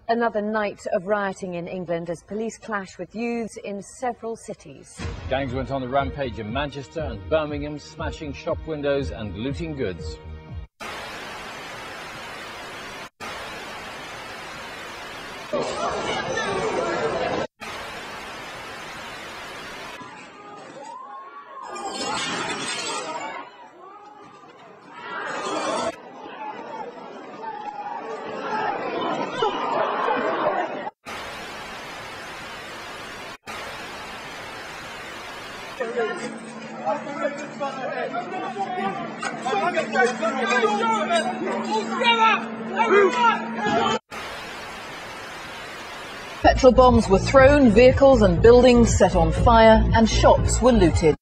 Another night of rioting in England as police clash with youths in several cities. Gangs went on the rampage in Manchester and Birmingham, smashing shop windows and looting goods. Petrol bombs were thrown, vehicles and buildings set on fire, and shops were looted.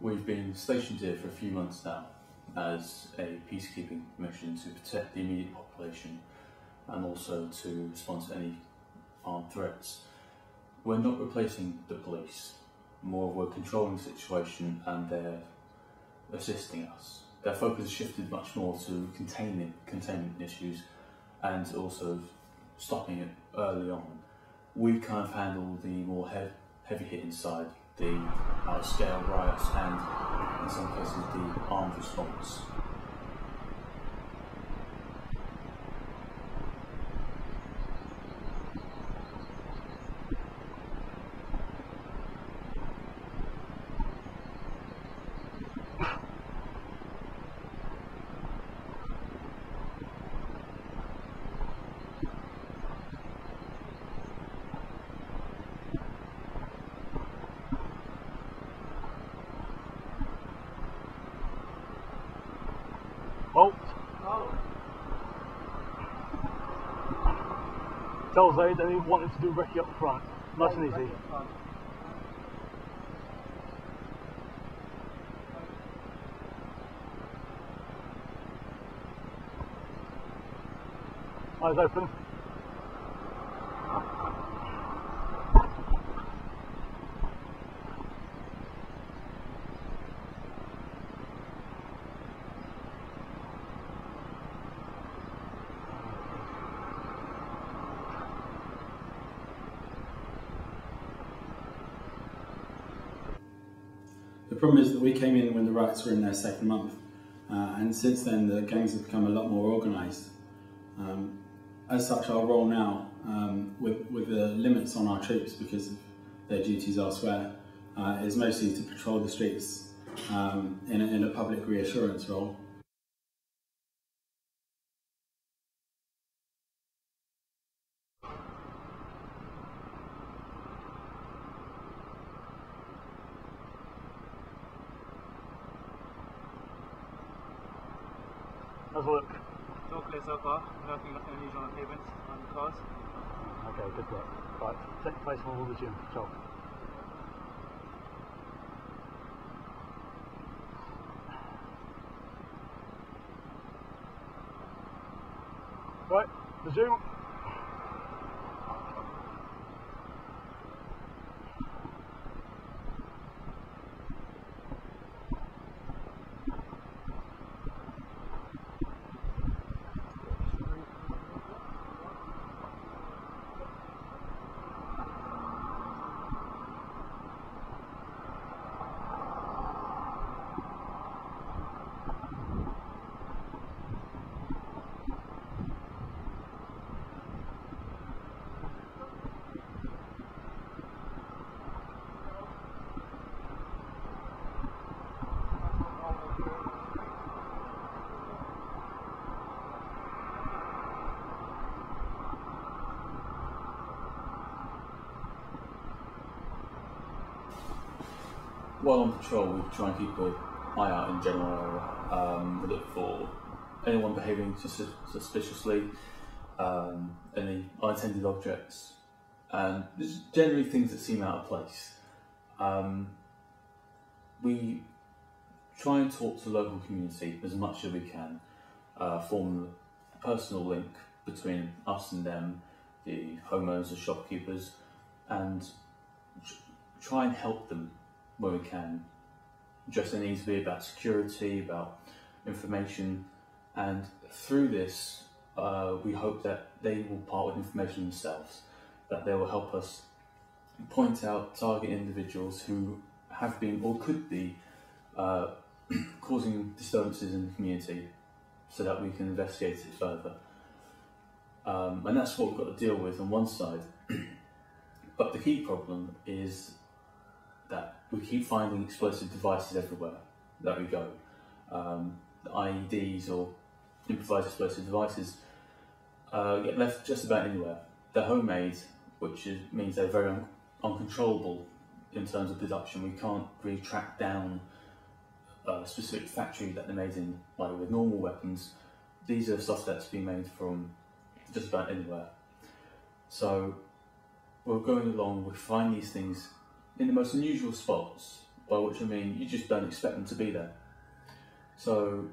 We've been stationed here for a few months now as a peacekeeping mission to protect the immediate population and also to respond to any armed threats. We're not replacing the police, more we're controlling the situation and they're assisting us. Their focus has shifted much more to containment issues and also stopping it early on. We kind of handle the more heavy hitting side, the scale riots and in some cases the armed response. Tell Zaid that he wanted to do recce up front, nice and easy. Eyes open. The problem is that we came in when the riots were in their second month, and since then the gangs have become a lot more organised. As such, our role now, with the limits on our troops because of their duties elsewhere, is mostly to patrol the streets in a public reassurance role. How's it look? It's all clear so far. Nothing unusual on the pavements, on the cars. Okay, good work. Right, take place on all the gym. Ciao. Right, resume. While on patrol, we try and keep an eye out in general area. We look for anyone behaving suspiciously, any unattended objects, and there's generally things that seem out of place. We try and talk to the local community as much as we can, form a personal link between us and them, the homeowners, the shopkeepers, and try and help them where we can. Address their needs, be about security, about information, and through this we hope that they will part with information themselves, that they will help us point out target individuals who have been or could be causing disturbances in the community, so that we can investigate it further. And that's what we've got to deal with on one side. But the key problem is that we keep finding explosive devices everywhere that we go. The IEDs, or improvised explosive devices, get left just about anywhere. They're homemade, which means they're very uncontrollable in terms of production. We can't really track down a specific factory that they're made in. Like with normal weapons, these are stuff that's been made from just about anywhere. So we're going along, we find these things in the most unusual spots, by which I mean you just don't expect them to be there. So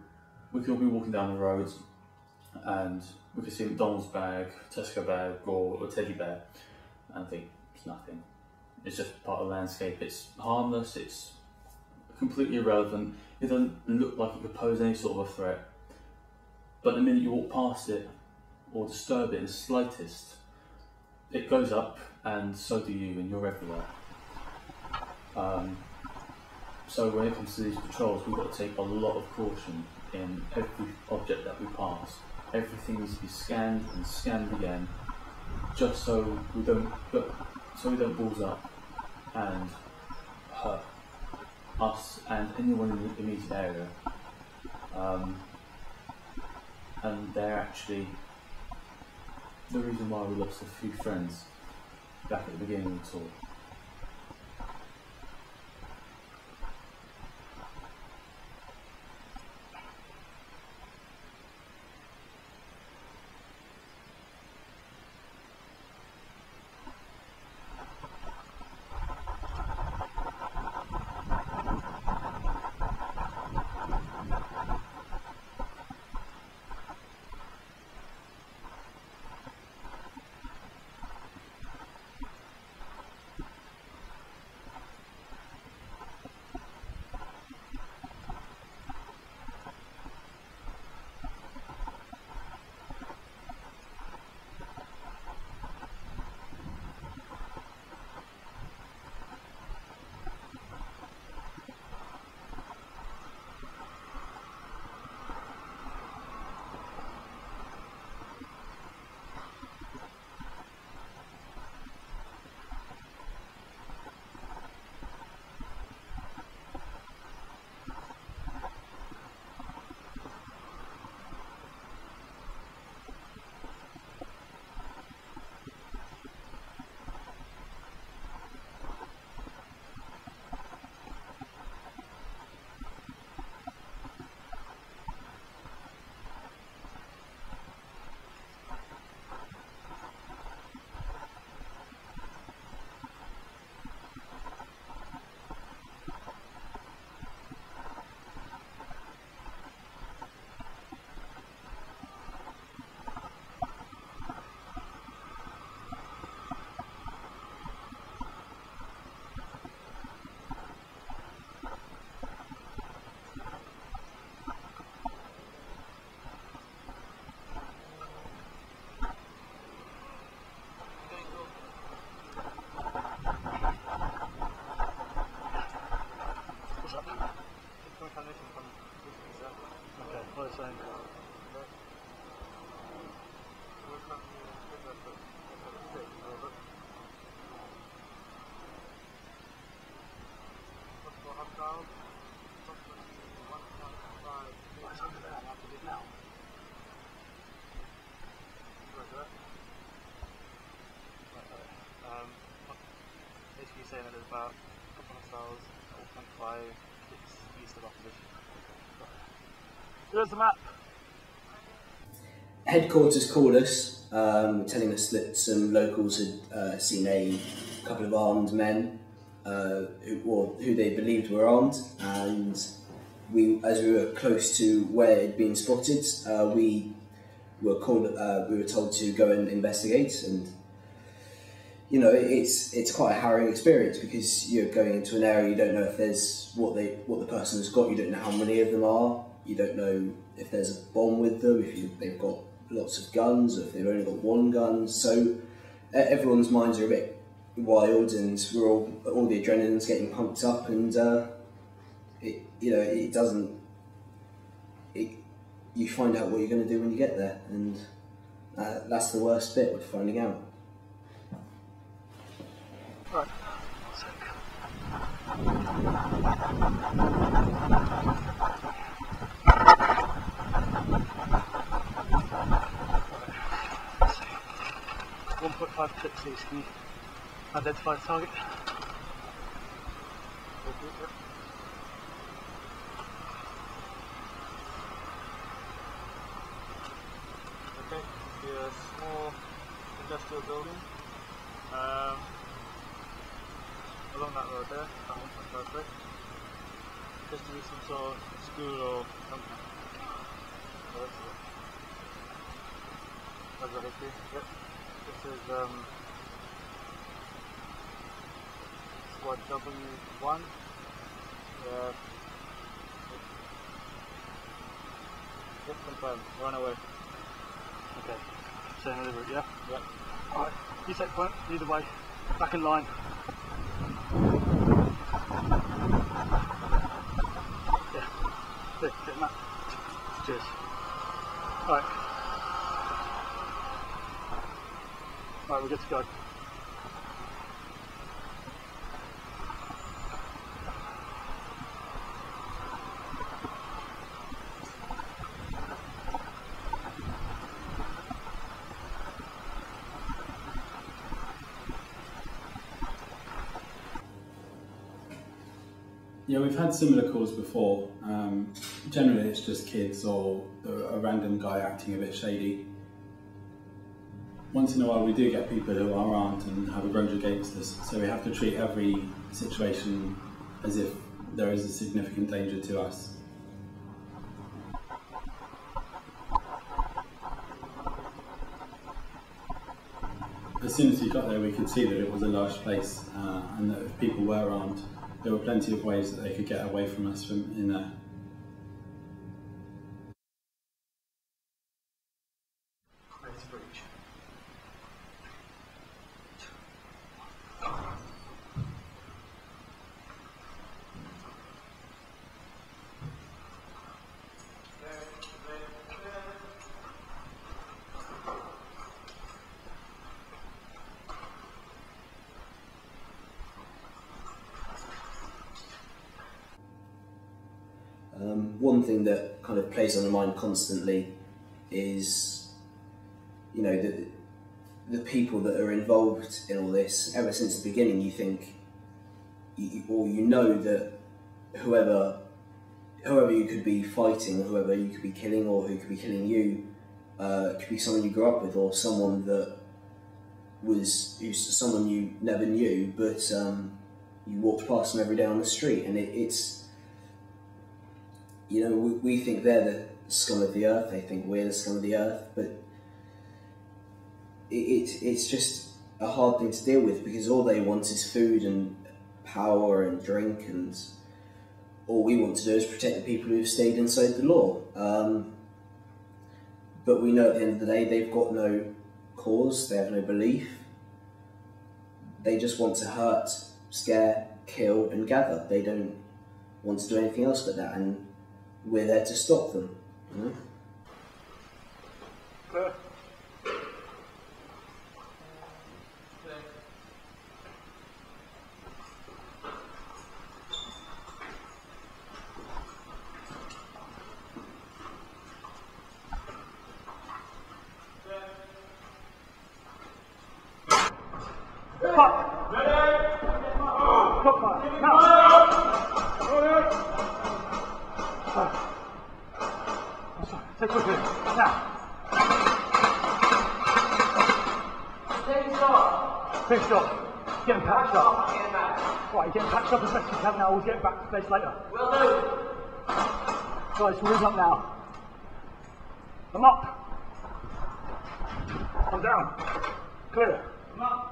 we could be walking down the road and we could see a McDonald's bag, Tesco bag, or a teddy bear, and think it's nothing. It's just part of the landscape. It's harmless, it's completely irrelevant, it doesn't look like it could pose any sort of a threat. But the minute you walk past it or disturb it in the slightest, it goes up, and so do you, and you're everywhere. So when it comes to these patrols, we've got to take a lot of caution in every object that we pass. Everything needs to be scanned and scanned again, just so we don't balls up and hurt us and anyone in the immediate area. And they're actually the reason why we lost a few friends back at the beginning of the tour. Basically saying that there's about a couple of miles, 4.5 east of our position. Here's the map. Headquarters called us, telling us that some locals had seen a couple of armed men who they believed were armed, and as we were close to where it had been spotted, we were told to go and investigate. And you know, it's quite a harrowing experience, because you're going into an area, you don't know if there's what the person has got, you don't know how many of them are, you don't know if there's a bomb with them, if they've got lots of guns, or if they've only got one gun. So everyone's minds are a bit wild, and we're all the adrenaline's getting pumped up, and you find out what you're going to do when you get there, and that's the worst bit, with finding out. Right. .5 can you identify the target? Okay, yeah, small industrial building. Along that road there, that one, perfect. Just to be some sort of school or something. Oh, that's it. That's the history. Yep. This is squad W1. Yep, confirmed. Run away. Okay. Same delivery, yeah? Yep. Alright, you take point, either way. Back in line. Yeah. There, get that. Cheers. Alright. Alright, we're good to go. Yeah, we've had similar calls before. Generally it's just kids or a random guy acting a bit shady. Once in a while we do get people who are armed and have a grudge against us, so we have to treat every situation as if there is a significant danger to us. As soon as we got there, we could see that it was a large place, and that if people were armed, there were plenty of ways that they could get away from us from in there. One thing that kind of plays on the mind constantly is, you know, the people that are involved in all this. Ever since the beginning, you think, or you know that whoever you could be fighting, or whoever you could be killing, or who could be killing you, could be someone you grew up with, or someone that who's someone you never knew, but you walked past them every day on the street, and it's. You know, we think they're the scum of the earth, they think we're the scum of the earth, but it's just a hard thing to deal with, because all they want is food and power and drink, and all we want to do is protect the people who've stayed inside the law. But we know at the end of the day they've got no cause, they have no belief. They just want to hurt, scare, kill and gather. They don't want to do anything else but that, and we're there to stop them. You know? Take quickly, now. Finished off. Getting patched up. Right, getting patched up as best you can now. We'll get back to base later. Well done. Guys, we're moving up now. I'm up. I'm down. Clear. I'm up.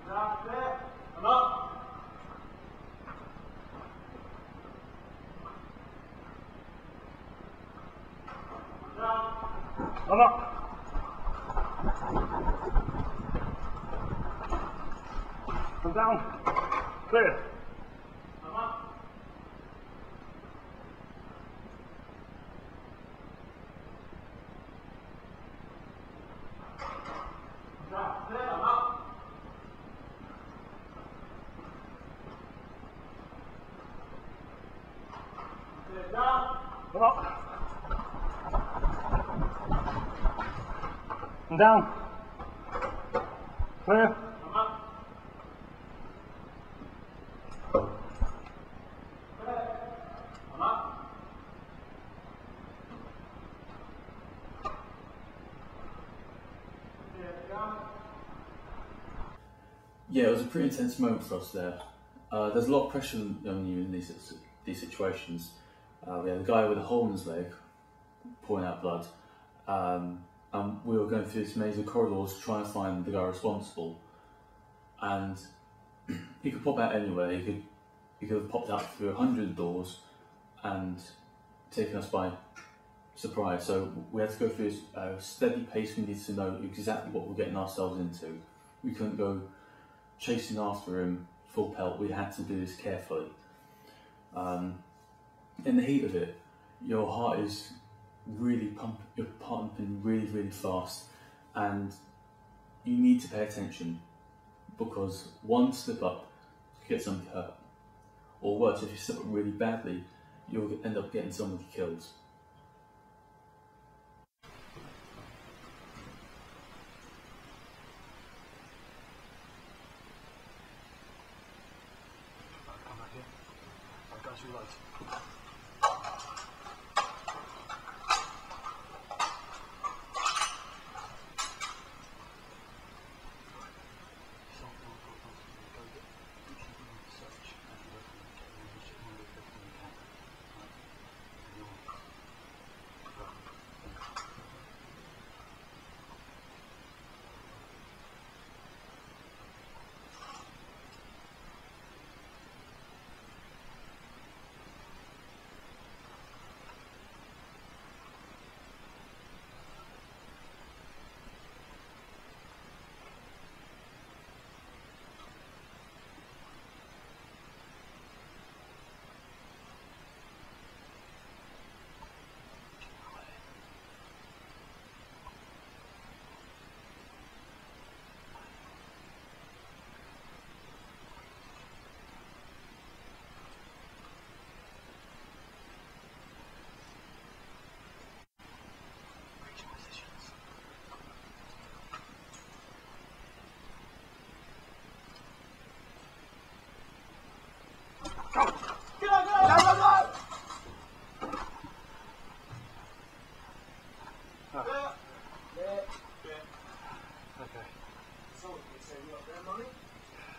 Down, clear. I'm up. Down. I'm up. I'm down. Clear. I'm up. I'm down. Clear. I'm up. Clear. Down. I'm up. I'm down. Clear. I'm up. Clear. I'm up. Clear. Down. Yeah, it was a pretty intense moment for us there. There's a lot of pressure on you in these situations. We had a guy with a hole in his leg, pouring out blood, and we were going through this maze of corridors trying to find the guy responsible. And he could pop out anywhere. He could have popped out through 100 doors and taken us by surprise. So we had to go through this steady pace. We needed to know exactly what we're getting ourselves into. We couldn't go chasing after him full pelt. We had to do this carefully. In the heat of it, your heart is really pumping really fast, and you need to pay attention, because one slip up could get somebody hurt, or worse, if you slip up really badly, you'll end up getting somebody killed. Come back here. Right, guys, reload.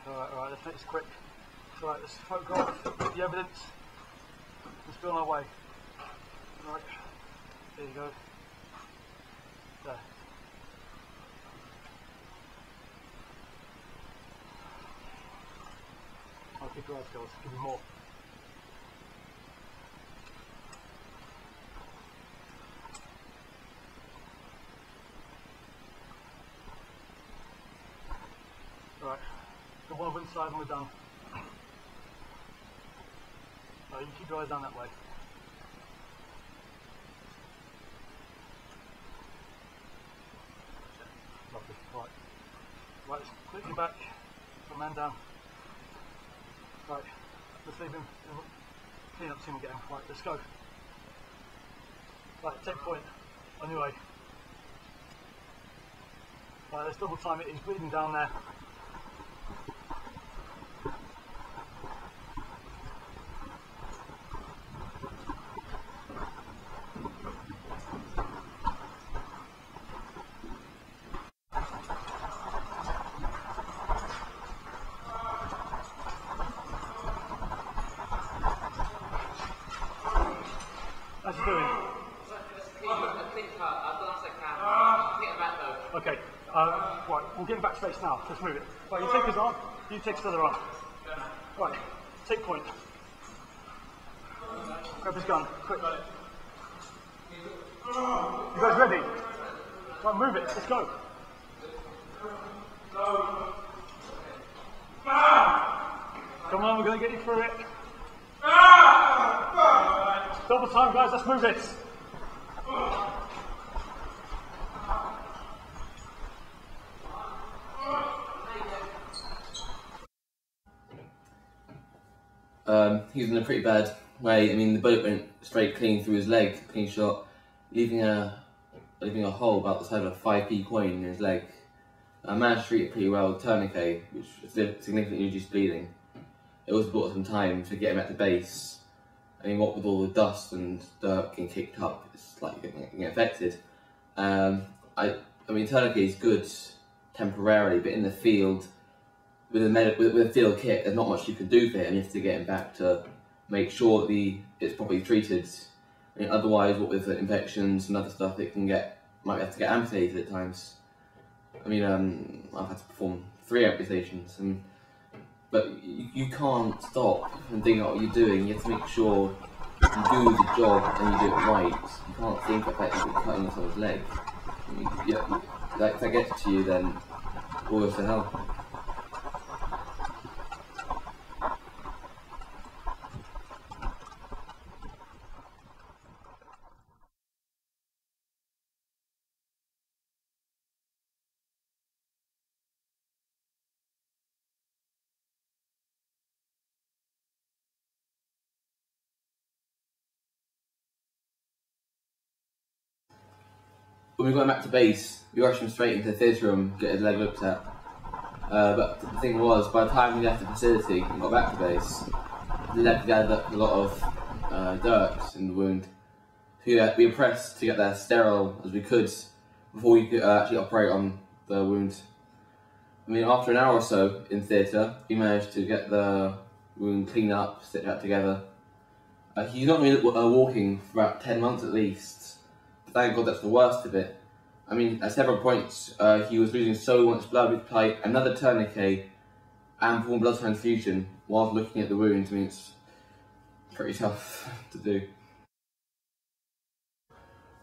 Alright, let's make this quick. Right, let's photograph the evidence. Let's be on our way. Right, there you go. There. I'll keep your eyes closed, give me more. Right, got one over inside and we're done. Right, you keep your eyes down that way. Lovely, right. Right, let's quickly back, put the man down. Right, let's leave him, clean up, see him again. Right, let's go. Right, take point, on your way. Right, let's double time it, he's bleeding down there. Okay, right, we'll get him back to base now. Let's move it. Right, you take his arm, you take his other arm. Right, take point. Grab his gun, quick. You guys ready? Right, move it, let's go. Come on, we're going to get you through it. Double time, guys, let's move this. He was in a pretty bad way. I mean, the bullet went straight clean through his leg, clean shot, leaving a hole about the size of a 5p coin in his leg. I managed to treat it pretty well with tourniquet, which significantly reduced bleeding. It also brought some time to get him at the base. I mean, what with all the dust and dirt getting kicked up, it's like getting affected. I mean, tourniquet is good temporarily, but in the field, with a field kit, there's not much you can do for him. You have to get him back to make sure that it's properly treated. I mean, otherwise, what with infections and other stuff, it might have to get amputated at times. I mean, I've had to perform 3 amputations, but you can't stop and think about what you're doing. You have to make sure you do the job and you do it right. You can't think about effectively cutting someone's leg. I mean, if that gets to you, then all goes to hell. When we got him back to base, we rushed him straight into the theatre room, get his leg looked at. But the thing was, by the time we left the facility and got back to base, the leg gathered up a lot of dirt in the wound. So we were pressed to get there sterile as we could before we could actually operate on the wound. I mean, after an hour or so in theatre, we managed to get the wound cleaned up, stitched back together. He's not really walking for about 10 months at least. Thank God that's the worst of it. I mean, at several points, he was losing so much blood with applying another tourniquet and performing blood transfusion whilst looking at the wound. I mean, it's pretty tough to do.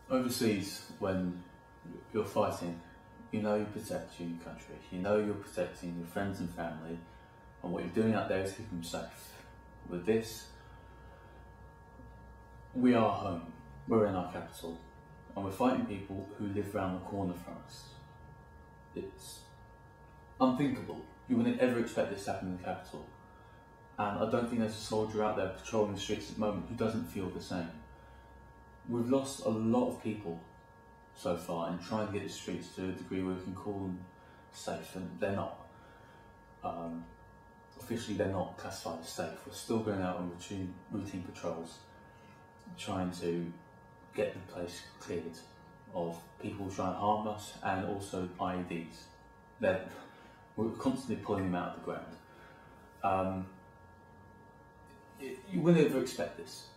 Overseas, when you're fighting, you know you're protecting your country, you know you're protecting your friends and family, and what you're doing out there is keeping them safe. With this, we are home, we're in our capital. And we're fighting people who live around the corner from us. It's unthinkable. You wouldn't ever expect this to happen in the capital. And I don't think there's a soldier out there patrolling the streets at the moment who doesn't feel the same. We've lost a lot of people so far in trying to get the streets to a degree where we can call them safe, and they're not. Officially, they're not classified as safe. We're still going out on routine patrols, trying to get the place cleared of people trying to harm us, and also IEDs. We're constantly pulling them out of the ground. You wouldn't ever expect this.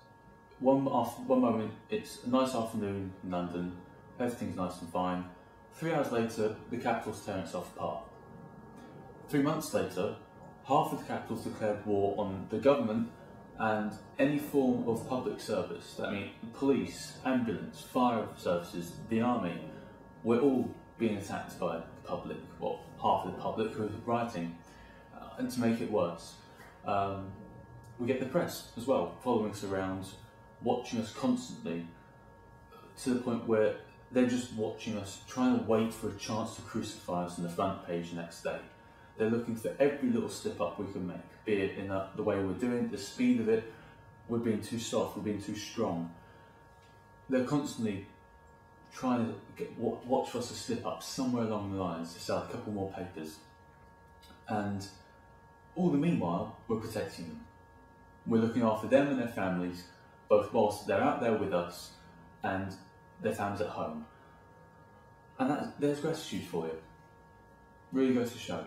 One moment, it's a nice afternoon in London, everything's nice and fine. 3 hours later, the capital's tearing itself apart. 3 months later, half of the capital's declared war on the government and any form of public service. That means police, ambulance, fire services, the army. We're all being attacked by the public, well, half of the public who are rioting. And to make it worse, we get the press as well, following us around, watching us constantly, to the point where they're just watching us, trying to wait for a chance to crucify us on the front page the next day. They're looking for every little slip up we can make, be it in the way we're doing it, the speed of it, we're being too soft, we're being too strong. They're constantly trying to watch for us to slip up somewhere along the lines to sell a couple more papers. And all the meanwhile, we're protecting them. We're looking after them and their families, both whilst they're out there with us and their families at home. And there's gratitude for you. Really goes to show.